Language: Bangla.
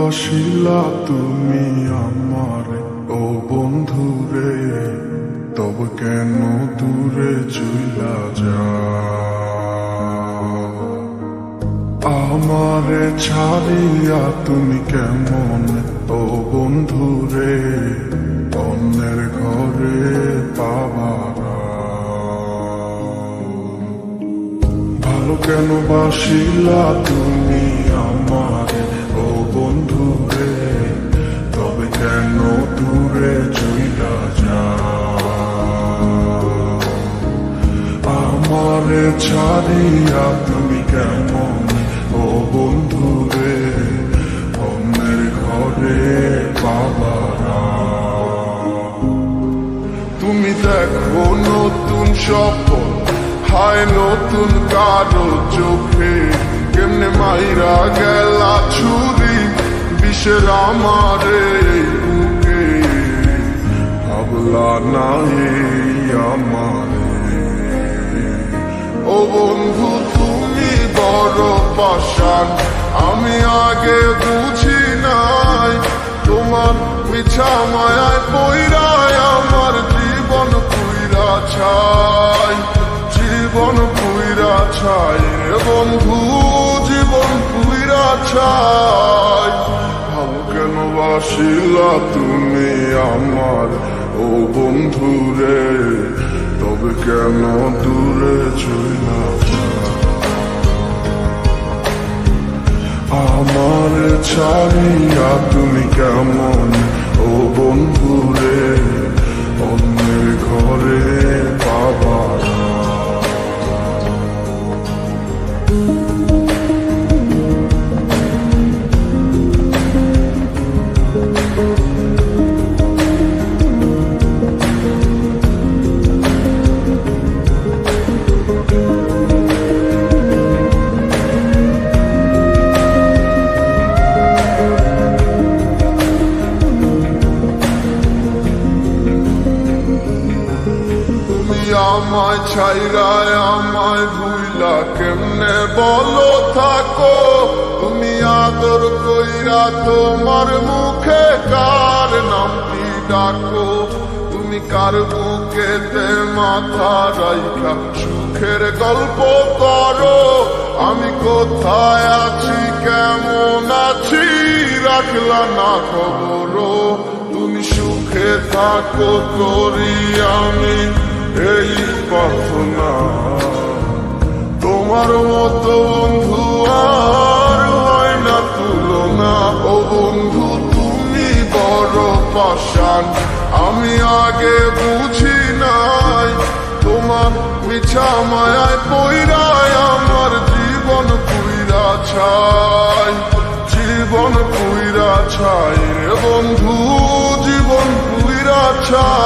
বাসিলা তুমি আমার ও বন্ধুরে, তবে কেন দূরে চইলা যাও? আমারে ছাড়িয়া তুমি কেমন ও বন্ধুরে অন্যের ঘরে পাবারা? ভালো কেন বাসিলা তুমি আমার ও বন্ধুরে, তবে কেন দূরে চইলা যাও? আমারে ছাড়িয়া তুমি কেমন ও বন্ধুরে অন্যের ঘরে পাবারা? তুমি দেখো নতুন স্বপ্ন, হায় নতুন কারো চোখে, কেমনে মাইরা গেলা ছুরি বিষের আমারে বুকে। ভাবলা নাই আমারে ও বন্ধু তুমি বড় পাষাণ, আমি আগে বুঝি নাই তোমার মিছা মায়ায় পইরায় আমার জীবন পুইরা ছাই, জীবন পুইরা ছাই রে বন্ধু, জীবন পুইরা ছাই। ভালো কেন বাসিলা তুমি আমার ও বন্ধু রে, তবে কেন দূরে চইলা যাও? আমার ছাড়িয়া তুমি কেমন ও বন্ধু রে অন্যের ঘরে পাবারা? আমায় ছাইরায় আমায় ভুইলা কেমনে বলো থাকো? তুমি আদর কইরা তোমার মুখে কার নামটি ডাকো? তুমি কার বুকেতে মাথা রাইখা সুখের গল্প করো? আমি কোথায় আছি কেমন আছি রাখলা না খবর? তুমি সুখে থাকো করি আমি এই প্রার্থনা, তোমার মতো বন্ধু আর হয় না তুলনা। ও বন্ধু তুমি বড় পাষাণ, আমি আগে বুঝি নাই তোমার মিছা মায়ায় পইরায় আমার জীবন পুইরা ছাই, জীবন পুইরা ছাই রে বন্ধু, জীবন পুইরা ছাই।